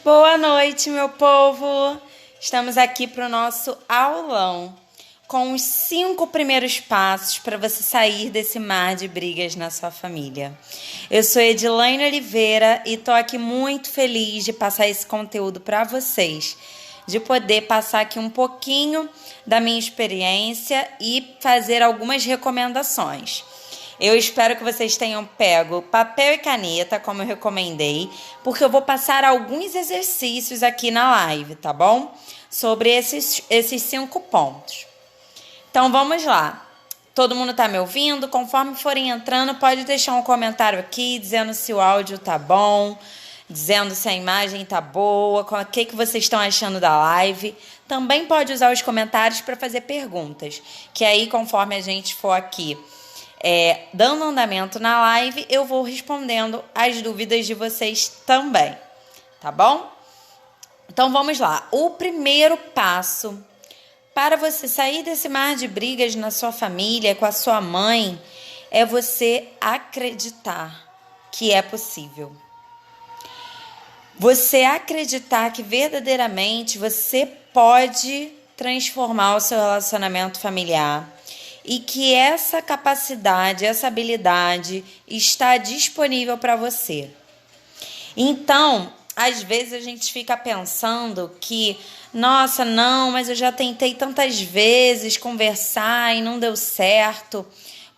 Boa noite, meu povo! Estamos aqui para o nosso aulão com os 5 primeiros passos para você sair desse mar de brigas na sua família. Eu sou Edilaine Oliveira e estou aqui muito feliz de passar esse conteúdo para vocês, de poder passar aqui um pouquinho da minha experiência e fazer algumas recomendações. Eu espero que vocês tenham pego papel e caneta, como eu recomendei, porque eu vou passar alguns exercícios aqui na live, tá bom? Sobre esses 5 pontos. Então, vamos lá. Todo mundo tá me ouvindo? Conforme forem entrando, pode deixar um comentário aqui, dizendo se o áudio tá bom, dizendo se a imagem tá boa, o que vocês estão achando da live. Também pode usar os comentários para fazer perguntas, que aí, conforme a gente for aqui dando andamento na live, eu vou respondendo as dúvidas de vocês também, tá bom? Então vamos lá. O primeiro passo para você sair desse mar de brigas na sua família, com a sua mãe, é você acreditar que é possível. Você acreditar que verdadeiramente você pode transformar o seu relacionamento familiar. E que essa capacidade, essa habilidade está disponível para você. Então, às vezes a gente fica pensando que, nossa, não, mas eu já tentei tantas vezes conversar e não deu certo.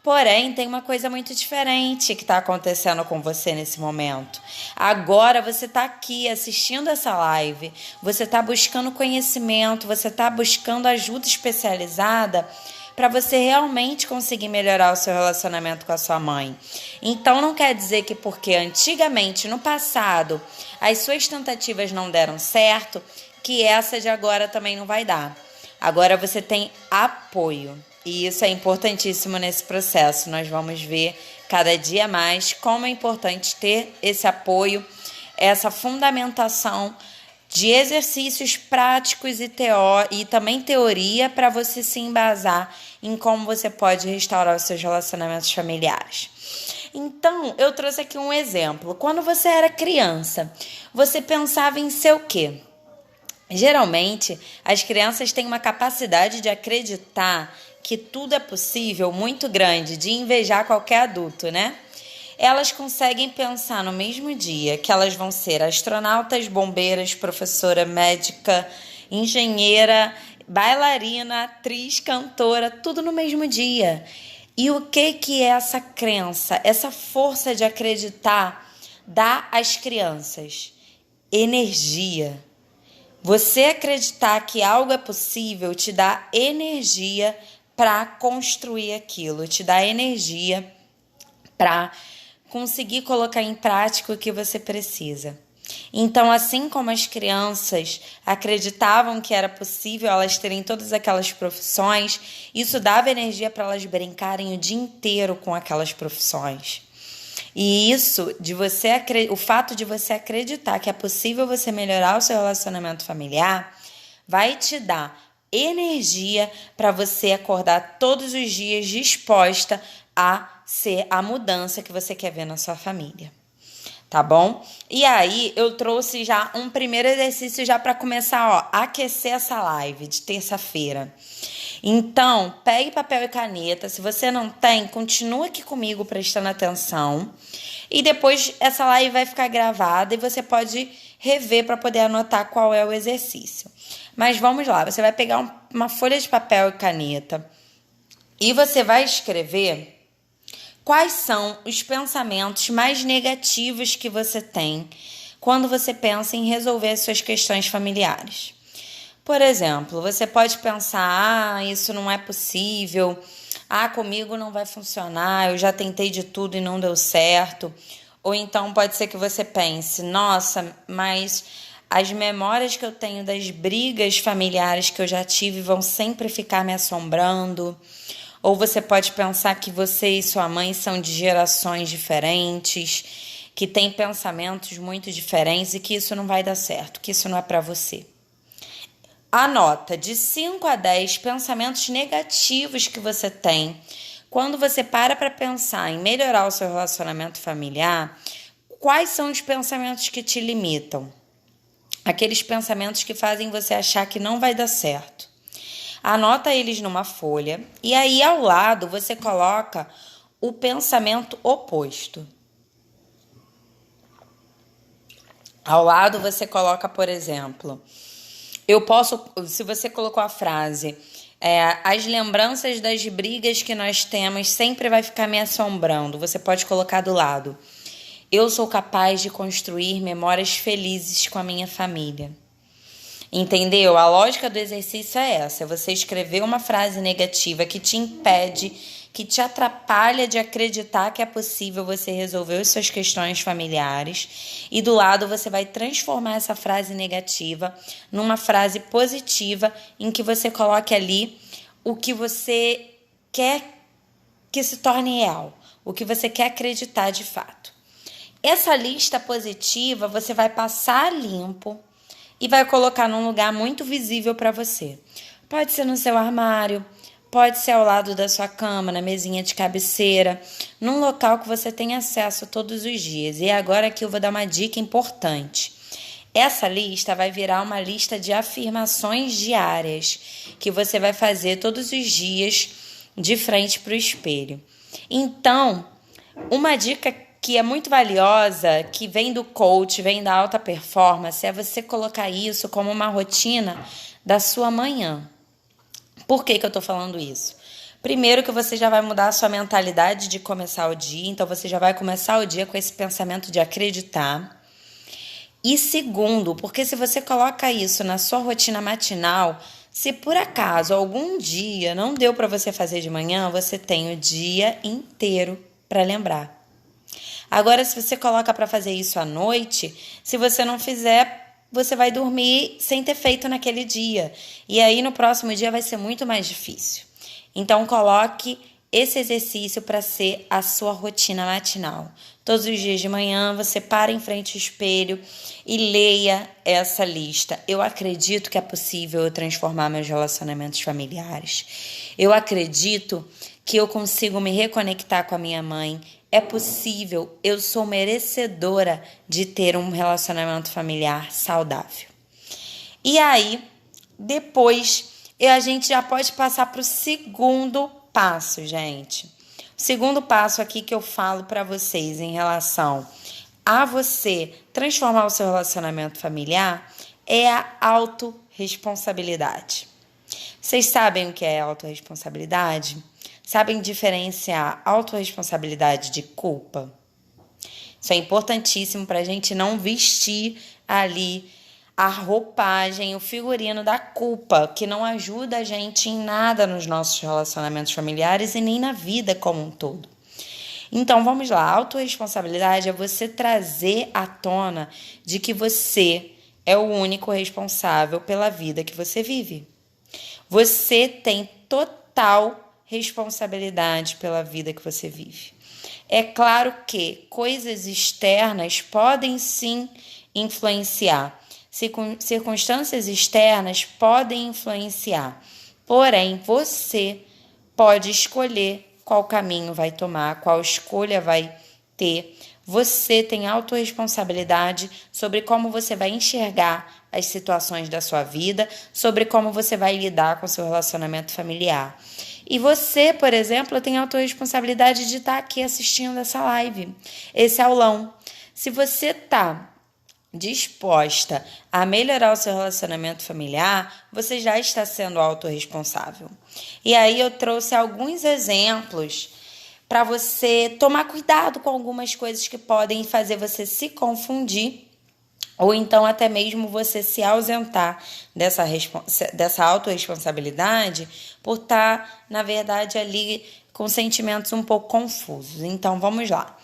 Porém, tem uma coisa muito diferente que está acontecendo com você nesse momento. Agora você está aqui assistindo essa live, você está buscando conhecimento, você está buscando ajuda especializada para você realmente conseguir melhorar o seu relacionamento com a sua mãe. Então, não quer dizer que porque antigamente, no passado, as suas tentativas não deram certo, que essa de agora também não vai dar. Agora você tem apoio. E isso é importantíssimo nesse processo. Nós vamos ver cada dia mais como é importante ter esse apoio, essa fundamentação de exercícios práticos e também teoria para você se embasar em como você pode restaurar os seus relacionamentos familiares. Então, eu trouxe aqui um exemplo. Quando você era criança, você pensava em ser o quê? Geralmente, as crianças têm uma capacidade de acreditar que tudo é possível muito grande, de invejar qualquer adulto, né? Elas conseguem pensar no mesmo dia que elas vão ser astronautas, bombeiras, professora, médica, engenheira, bailarina, atriz, cantora, tudo no mesmo dia. E o que é essa crença, essa força de acreditar dá às crianças? Energia. Você acreditar que algo é possível te dá energia para construir aquilo, te dá energia para conseguir colocar em prática o que você precisa. Então, assim como as crianças acreditavam que era possível elas terem todas aquelas profissões, isso dava energia para elas brincarem o dia inteiro com aquelas profissões. E isso, o fato de você acreditar que é possível você melhorar o seu relacionamento familiar, vai te dar energia para você acordar todos os dias disposta a ser a mudança que você quer ver na sua família, tá bom? E aí, eu trouxe já um primeiro exercício já para começar, a aquecer essa live de terça-feira. Então, pegue papel e caneta. Se você não tem, continua aqui comigo prestando atenção. E depois essa live vai ficar gravada e você pode rever para poder anotar qual é o exercício. Mas vamos lá, você vai pegar uma folha de papel e caneta e você vai escrever quais são os pensamentos mais negativos que você tem quando você pensa em resolver suas questões familiares. Por exemplo, você pode pensar, isso não é possível, comigo não vai funcionar, eu já tentei de tudo e não deu certo. Ou então pode ser que você pense, nossa, mas as memórias que eu tenho das brigas familiares que eu já tive vão sempre ficar me assombrando. Ou você pode pensar que você e sua mãe são de gerações diferentes, que têm pensamentos muito diferentes e que isso não vai dar certo, que isso não é para você. Anota de 5 a 10 pensamentos negativos que você tem quando você para pensar em melhorar o seu relacionamento familiar. Quais são os pensamentos que te limitam? aqueles pensamentos que fazem você achar que não vai dar certo. Anota eles numa folha e aí ao lado você coloca o pensamento oposto. Ao lado você coloca, por exemplo, se você colocou a frase, as lembranças das brigas que nós temos sempre vai ficar me assombrando. Você pode colocar do lado, eu sou capaz de construir memórias felizes com a minha família. Entendeu? A lógica do exercício é essa: é você escrever uma frase negativa que te impede, que te atrapalha de acreditar que é possível você resolver as suas questões familiares, e do lado você vai transformar essa frase negativa numa frase positiva em que você coloque ali o que você quer que se torne real, o que você quer acreditar de fato. Essa lista positiva você vai passar limpo e vai colocar num lugar muito visível para você. Pode ser no seu armário, pode ser ao lado da sua cama, na mesinha de cabeceira, num local que você tem acesso todos os dias. E agora aqui eu vou dar uma dica importante. Essa lista vai virar uma lista de afirmações diárias que você vai fazer todos os dias de frente para o espelho. Então, uma dica que é muito valiosa, que vem do coach, vem da alta performance, é você colocar isso como uma rotina da sua manhã. Por que eu estou falando isso? Primeiro, que você já vai mudar a sua mentalidade de começar o dia, então você já vai começar o dia com esse pensamento de acreditar. E segundo, porque se você coloca isso na sua rotina matinal, se por acaso algum dia não deu para você fazer de manhã, você tem o dia inteiro para lembrar. Agora, se você coloca para fazer isso à noite, se você não fizer, você vai dormir sem ter feito naquele dia. E aí, no próximo dia, vai ser muito mais difícil. Então, coloque esse exercício para ser a sua rotina matinal. Todos os dias de manhã, você para em frente ao espelho e leia essa lista. Eu acredito que é possível eu transformar meus relacionamentos familiares. Eu acredito que eu consigo me reconectar com a minha mãe. É possível, eu sou merecedora de ter um relacionamento familiar saudável. E aí, depois, a gente já pode passar para o segundo passo, gente. O segundo passo aqui que eu falo para vocês em relação a você transformar o seu relacionamento familiar é a autorresponsabilidade. Vocês sabem o que é autorresponsabilidade? Sabem diferenciar autorresponsabilidade de culpa? Isso é importantíssimo para a gente não vestir ali a roupagem, o figurino da culpa, que não ajuda a gente em nada nos nossos relacionamentos familiares e nem na vida como um todo. Então, vamos lá. A autorresponsabilidade é você trazer à tona de que você é o único responsável pela vida que você vive. Você tem total responsabilidade pela vida que você vive. É claro que coisas externas podem sim influenciar, circunstâncias externas podem influenciar, porém você pode escolher qual caminho vai tomar, qual escolha vai ter. Você tem autorresponsabilidade sobre como você vai enxergar as situações da sua vida, sobre como você vai lidar com o seu relacionamento familiar. E você, por exemplo, tem a autorresponsabilidade de estar aqui assistindo essa live, esse aulão. Se você está disposta a melhorar o seu relacionamento familiar, você já está sendo autorresponsável. E aí eu trouxe alguns exemplos para você tomar cuidado com algumas coisas que podem fazer você se confundir ou então até mesmo você se ausentar dessa autorresponsabilidade por estar, na verdade, ali com sentimentos um pouco confusos. Então, vamos lá.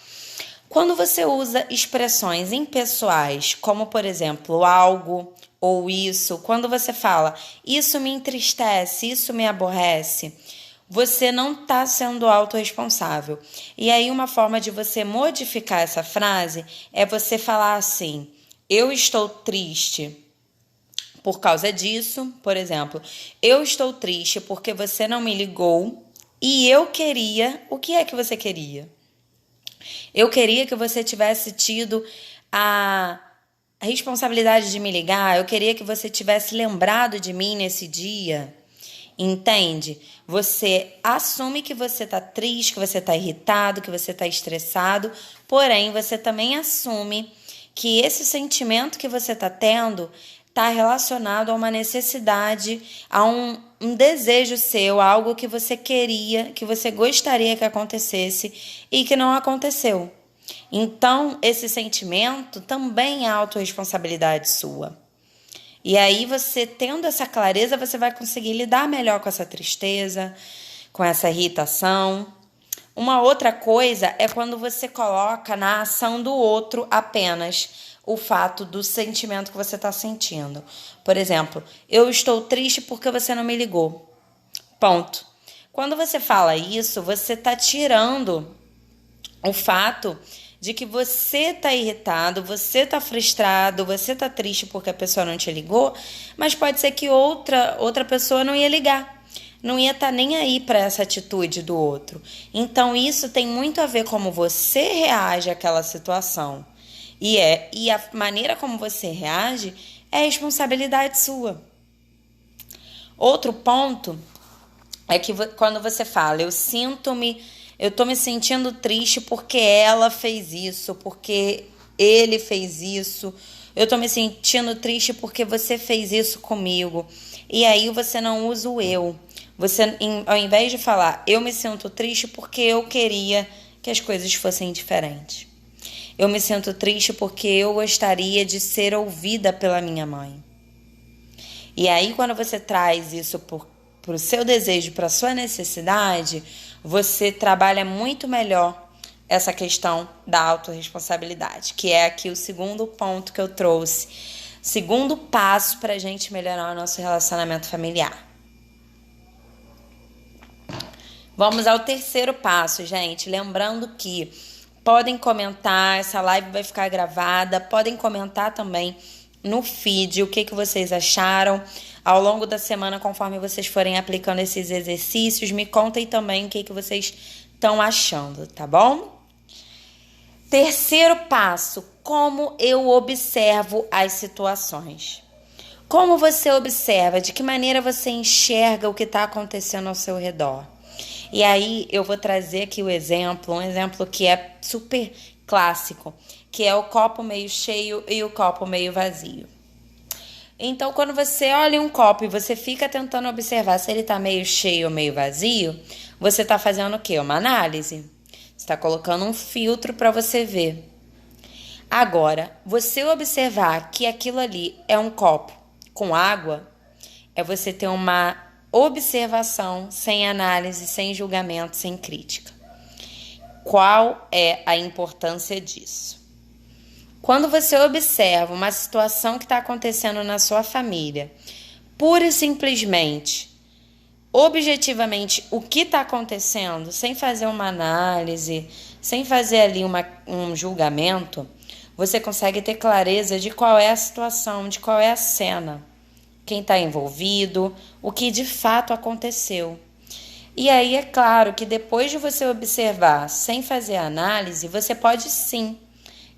Quando você usa expressões impessoais, como, por exemplo, algo ou isso, quando você fala, isso me entristece, isso me aborrece, você não está sendo autorresponsável. E aí, uma forma de você modificar essa frase é você falar assim, eu estou triste por causa disso, por exemplo, eu estou triste porque você não me ligou e eu queria, o que é que você queria? Eu queria que você tivesse tido a a responsabilidade de me ligar, eu queria que você tivesse lembrado de mim nesse dia. Entende? Você assume que você está triste, que você está irritado, que você está estressado, porém você também assume que esse sentimento que você está tendo está relacionado a uma necessidade, a um desejo seu, algo que você queria, que você gostaria que acontecesse e que não aconteceu. Então, esse sentimento também é autorresponsabilidade sua. E aí, você tendo essa clareza, você vai conseguir lidar melhor com essa tristeza, com essa irritação. Uma outra coisa é quando você coloca na ação do outro apenas o fato do sentimento que você está sentindo. Por exemplo, eu estou triste porque você não me ligou. Ponto. Quando você fala isso, você está tirando o fato de que você está irritado, você está frustrado, você está triste porque a pessoa não te ligou, mas pode ser que outra pessoa não ia ligar, não ia estar nem aí para essa atitude do outro. Então isso tem muito a ver como você reage àquela situação. E a maneira como você reage é responsabilidade sua. Outro ponto é que quando você fala, eu tô me sentindo triste porque ela fez isso, porque ele fez isso. Eu tô me sentindo triste porque você fez isso comigo. E aí você não usa o eu. Você, ao invés de falar, eu me sinto triste porque eu queria que as coisas fossem diferentes. Eu me sinto triste porque eu gostaria de ser ouvida pela minha mãe. E aí quando você traz isso para o seu desejo, para a sua necessidade, você trabalha muito melhor essa questão da autorresponsabilidade, que é aqui o segundo ponto que eu trouxe, segundo passo para a gente melhorar o nosso relacionamento familiar. Vamos ao terceiro passo, gente. Lembrando que podem comentar, essa live vai ficar gravada, podem comentar também no feed o que vocês acharam. Ao longo da semana, conforme vocês forem aplicando esses exercícios, me contem também o que vocês estão achando, tá bom? Terceiro passo, como eu observo as situações. Como você observa, de que maneira você enxerga o que está acontecendo ao seu redor. E aí eu vou trazer aqui um exemplo que é super clássico, que é o copo meio cheio e o copo meio vazio. Então, quando você olha um copo e você fica tentando observar se ele está meio cheio ou meio vazio, você está fazendo o quê? Uma análise. Você está colocando um filtro para você ver. Agora, você observar que aquilo ali é um copo com água, é você ter uma observação sem análise, sem julgamento, sem crítica. Qual é a importância disso? Quando você observa uma situação que está acontecendo na sua família, pura e simplesmente, objetivamente, o que está acontecendo, sem fazer uma análise, sem fazer ali um julgamento, você consegue ter clareza de qual é a situação, de qual é a cena, quem está envolvido, o que de fato aconteceu. E aí é claro que depois de você observar sem fazer análise, você pode sim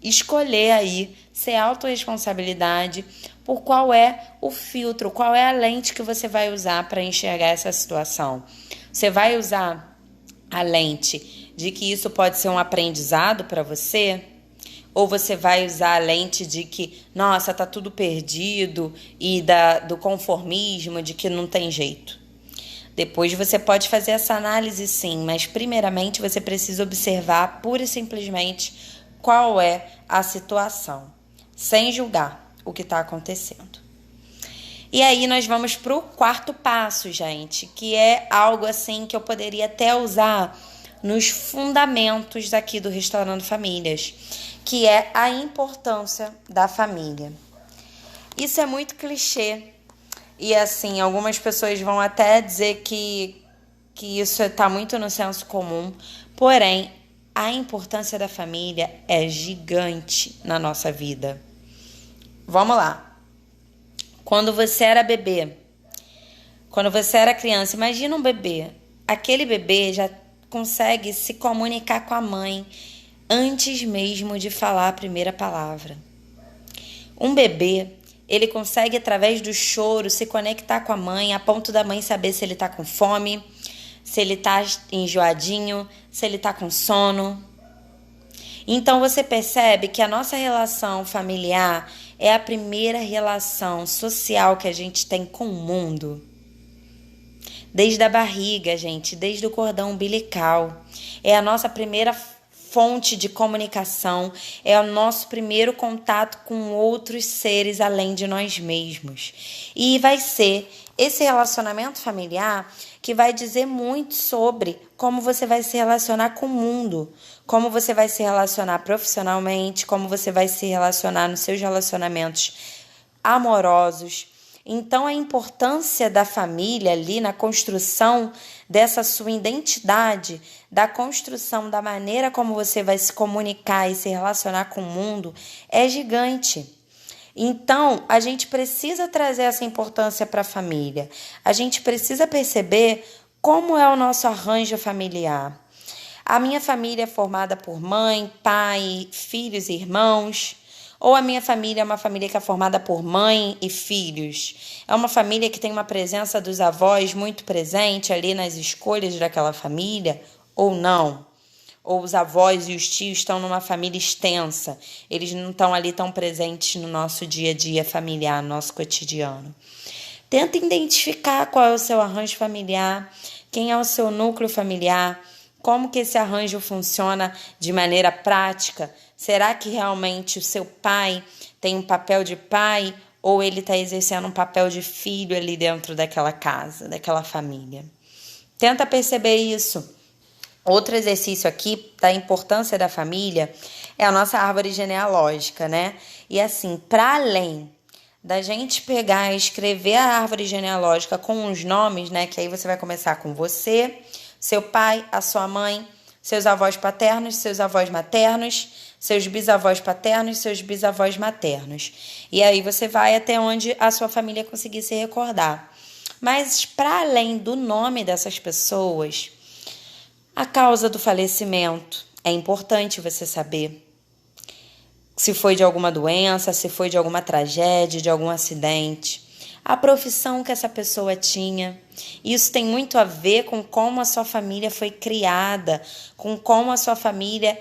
escolher aí ser autorresponsabilidade por qual é o filtro, qual é a lente que você vai usar para enxergar essa situação. Você vai usar a lente de que isso pode ser um aprendizado para você? Ou você vai usar a lente de que, nossa, tá tudo perdido e do conformismo, de que não tem jeito? Depois você pode fazer essa análise sim, mas primeiramente você precisa observar pura e simplesmente qual é a situação, sem julgar o que está acontecendo. E aí nós vamos para o quarto passo, gente, que é algo assim que eu poderia até usar nos fundamentos aqui do Restaurando Famílias, que é a importância da família. Isso é muito clichê. E assim, algumas pessoas vão até dizer que isso está muito no senso comum, porém, a importância da família é gigante na nossa vida. Vamos lá. Quando você era bebê, quando você era criança, imagina um bebê. Aquele bebê já consegue se comunicar com a mãe antes mesmo de falar a primeira palavra. Um bebê, ele consegue, através do choro, se conectar com a mãe, a ponto da mãe saber se ele está com fome, se ele está enjoadinho, se ele está com sono. Então você percebe que a nossa relação familiar é a primeira relação social que a gente tem com o mundo. Desde a barriga, gente, desde o cordão umbilical. É a nossa primeira fonte de comunicação, é o nosso primeiro contato com outros seres além de nós mesmos. E vai ser esse relacionamento familiar que vai dizer muito sobre como você vai se relacionar com o mundo, como você vai se relacionar profissionalmente, como você vai se relacionar nos seus relacionamentos amorosos. Então, a importância da família ali na construção dessa sua identidade, da construção da maneira como você vai se comunicar e se relacionar com o mundo é gigante. Então, a gente precisa trazer essa importância para a família. A gente precisa perceber como é o nosso arranjo familiar. A minha família é formada por mãe, pai, filhos e irmãos. Ou a minha família é uma família que é formada por mãe e filhos? É uma família que tem uma presença dos avós muito presente ali nas escolhas daquela família? Ou não? Ou os avós e os tios estão numa família extensa? Eles não estão ali tão presentes no nosso dia a dia familiar, no nosso cotidiano. Tenta identificar qual é o seu arranjo familiar, quem é o seu núcleo familiar, como que esse arranjo funciona de maneira prática. Será que realmente o seu pai tem um papel de pai ou ele está exercendo um papel de filho ali dentro daquela casa, daquela família? Tenta perceber isso. Outro exercício aqui da importância da família é a nossa árvore genealógica, né? E assim, para além da gente pegar e escrever a árvore genealógica com os nomes, né? Que aí você vai começar com você, seu pai, a sua mãe, seus avós paternos, seus avós maternos, seus bisavós paternos, seus bisavós maternos. E aí você vai até onde a sua família conseguir se recordar. Mas para além do nome dessas pessoas, a causa do falecimento é importante você saber. Se foi de alguma doença, se foi de alguma tragédia, de algum acidente. A profissão que essa pessoa tinha. Isso tem muito a ver com como a sua família foi criada, com como a sua família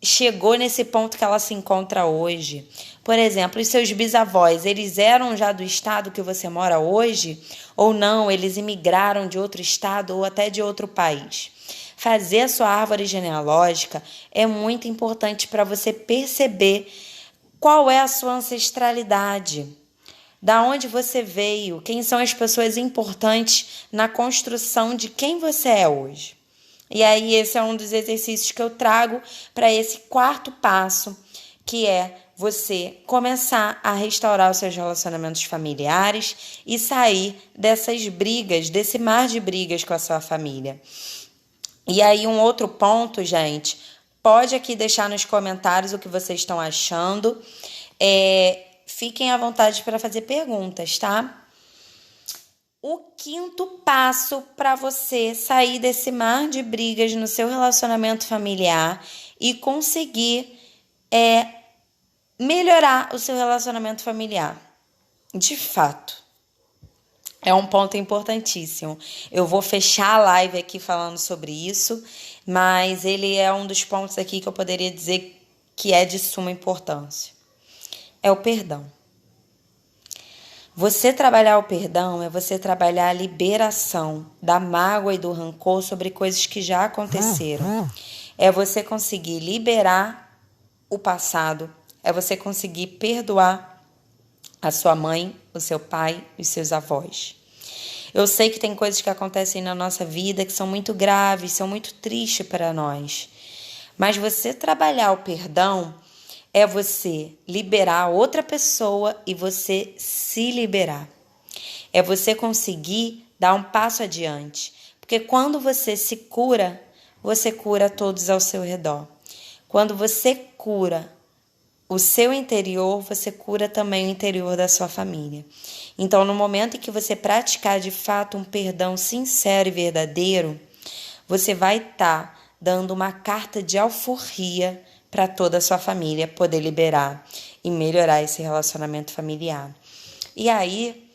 chegou nesse ponto que ela se encontra hoje. Por exemplo, os seus bisavós, eles eram já do estado que você mora hoje? Ou não, eles imigraram de outro estado ou até de outro país? Fazer a sua árvore genealógica é muito importante para você perceber qual é a sua ancestralidade. Da onde você veio, quem são as pessoas importantes na construção de quem você é hoje. E aí esse é um dos exercícios que eu trago para esse quarto passo, que é você começar a restaurar os seus relacionamentos familiares e sair dessas brigas, desse mar de brigas com a sua família. E aí um outro ponto, gente, pode aqui deixar nos comentários o que vocês estão achando. Fiquem à vontade para fazer perguntas, tá? O quinto passo para você sair desse mar de brigas no seu relacionamento familiar e conseguir melhorar o seu relacionamento familiar. De fato, é um ponto importantíssimo. Eu vou fechar a live aqui falando sobre isso, mas ele é um dos pontos aqui que eu poderia dizer que é de suma importância. É o perdão. Você trabalhar o perdão é você trabalhar a liberação da mágoa e do rancor sobre coisas que já aconteceram. É você conseguir liberar o passado. É você conseguir perdoar a sua mãe, o seu pai e os seus avós. Eu sei que tem coisas que acontecem na nossa vida que são muito graves, são muito tristes para nós. Mas você trabalhar o perdão é você liberar outra pessoa e você se liberar. É você conseguir dar um passo adiante. Porque quando você se cura, você cura todos ao seu redor. Quando você cura o seu interior, você cura também o interior da sua família. Então, no momento em que você praticar de fato um perdão sincero e verdadeiro, você vai estar dando uma carta de alforria para toda a sua família poder liberar e melhorar esse relacionamento familiar. E aí,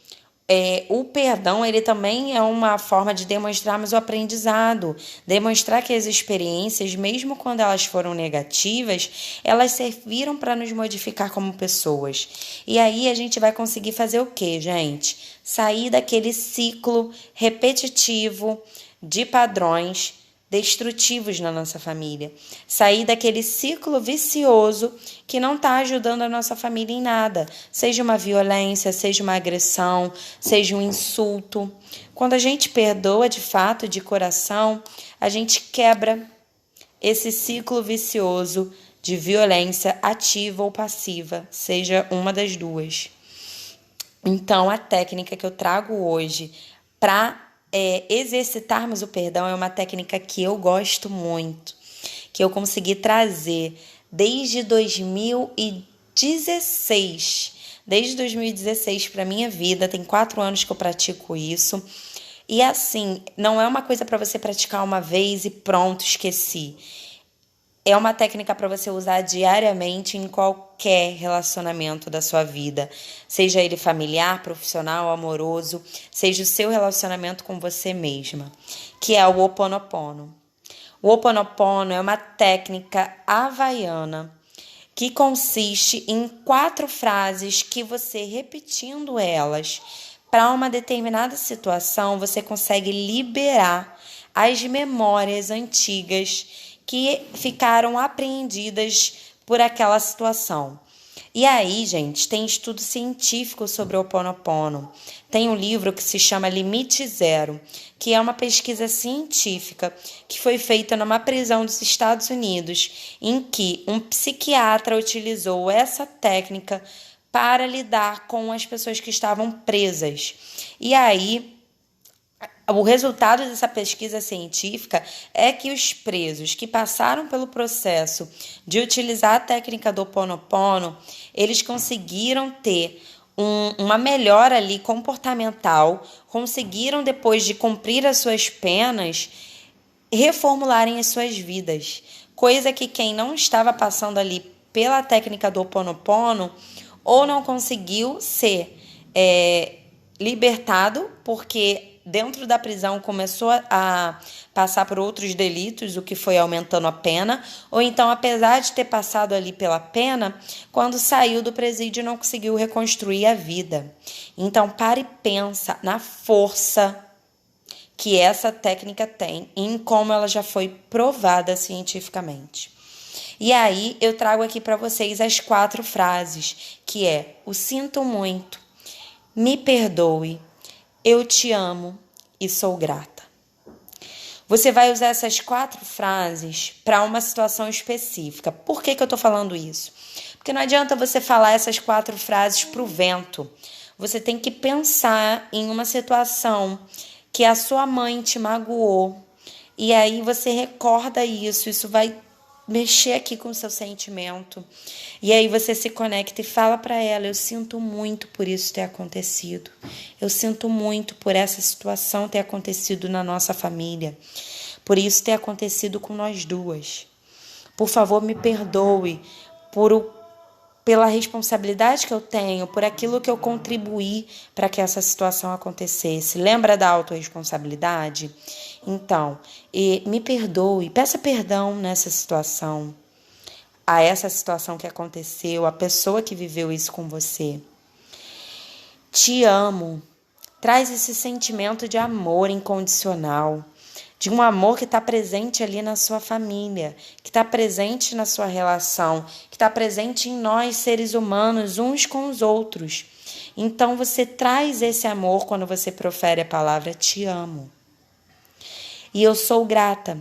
o perdão, ele também é uma forma de demonstrarmos o aprendizado, demonstrar que as experiências, mesmo quando elas foram negativas, elas serviram para nos modificar como pessoas. E aí a gente vai conseguir fazer o quê, gente? Sair daquele ciclo repetitivo de padrões destrutivos na nossa família. Sair daquele ciclo vicioso que não está ajudando a nossa família em nada. Seja uma violência, seja uma agressão, seja um insulto. Quando a gente perdoa de fato, de coração, a gente quebra esse ciclo vicioso de violência ativa ou passiva, seja uma das duas. Então, a técnica que eu trago hoje para exercitarmos o perdão é uma técnica que eu gosto muito, que eu consegui trazer desde 2016. Desde 2016 para minha vida, tem 4 anos que eu pratico isso. E assim, não é uma coisa para você praticar uma vez e pronto, esqueci. É uma técnica para você usar diariamente em qualquer relacionamento da sua vida, seja ele familiar, profissional, amoroso, seja o seu relacionamento com você mesma, que é o Ho Oponopono. O Ho Oponopono é uma técnica havaiana que consiste em 4 frases que você, repetindo elas, para uma determinada situação, você consegue liberar as memórias antigas que ficaram apreendidas por aquela situação. E aí, gente, tem estudo científico sobre o Ho Oponopono. Tem um livro que se chama Limite Zero, que é uma pesquisa científica que foi feita numa prisão dos Estados Unidos, em que um psiquiatra utilizou essa técnica para lidar com as pessoas que estavam presas. E aí, o resultado dessa pesquisa científica é que os presos que passaram pelo processo de utilizar a técnica do Ho Oponopono, eles conseguiram ter uma melhora ali comportamental, conseguiram, depois de cumprir as suas penas, reformularem as suas vidas. Coisa que quem não estava passando ali pela técnica do Ho Oponopono ou não conseguiu ser libertado, porque dentro da prisão começou a passar por outros delitos, o que foi aumentando a pena, ou então, apesar de ter passado ali pela pena, quando saiu do presídio não conseguiu reconstruir a vida. Então, pare e pensa na força que essa técnica tem e em como ela já foi provada cientificamente. E aí, eu trago aqui para vocês as 4 frases, que é: o sinto muito, me perdoe, eu te amo e sou grata. Você vai usar essas 4 frases para uma situação específica. Por que eu estou falando isso? Porque não adianta você falar essas 4 frases para o vento. Você tem que pensar em uma situação que a sua mãe te magoou. E aí você recorda isso. Isso vai mexer aqui com o seu sentimento. E aí você se conecta e fala para ela: eu sinto muito por isso ter acontecido. Eu sinto muito por essa situação ter acontecido na nossa família. Por isso ter acontecido com nós duas. Por favor, me perdoe pela responsabilidade que eu tenho, por aquilo que eu contribuí para que essa situação acontecesse. Lembra da autorresponsabilidade? Então, me perdoe, peça perdão nessa situação, a essa situação que aconteceu, a pessoa que viveu isso com você. Te amo. Traz esse sentimento de amor incondicional, de um amor que está presente ali na sua família, que está presente na sua relação, que está presente em nós, seres humanos, uns com os outros. Então, você traz esse amor quando você profere a palavra te amo. E eu sou grata.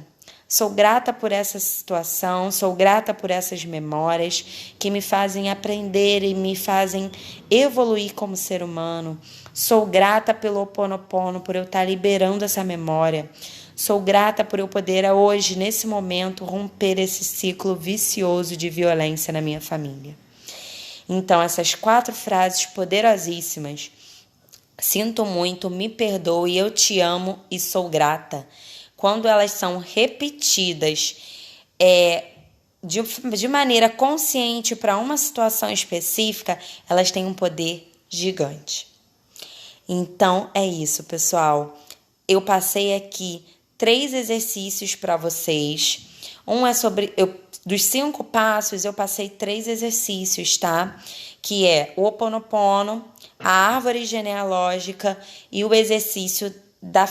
Sou grata por essa situação, sou grata por essas memórias que me fazem aprender e me fazem evoluir como ser humano. Sou grata pelo Ho Oponopono, por eu estar liberando essa memória. Sou grata por eu poder hoje, nesse momento, romper esse ciclo vicioso de violência na minha família. Então, essas 4 frases poderosíssimas: sinto muito, me perdoe, eu te amo e sou grata. Quando elas são repetidas de maneira consciente para uma situação específica, elas têm um poder gigante. Então, é isso, pessoal. Eu passei aqui 3 exercícios para vocês. Um é sobre... dos 5 passos, eu passei 3 exercícios, tá? Que é o Ho'oponopono, a árvore genealógica e o exercício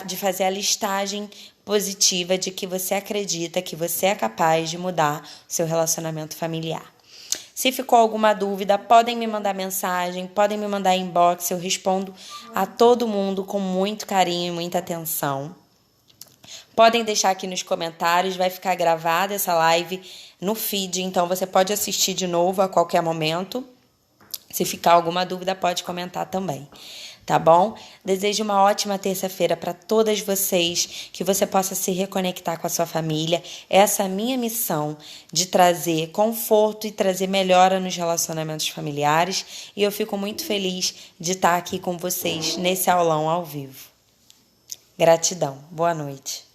de fazer a listagem positiva de que você acredita que você é capaz de mudar o seu relacionamento familiar. Se ficou alguma dúvida, podem me mandar mensagem, podem me mandar inbox, eu respondo a todo mundo com muito carinho e muita atenção. Podem deixar aqui nos comentários, vai ficar gravada essa live no feed, então você pode assistir de novo a qualquer momento. Se ficar alguma dúvida, pode comentar também, tá bom? Desejo uma ótima terça-feira para todas vocês, que você possa se reconectar com a sua família. Essa é a minha missão de trazer conforto e trazer melhora nos relacionamentos familiares. E eu fico muito feliz de estar aqui com vocês nesse aulão ao vivo. Gratidão. Boa noite.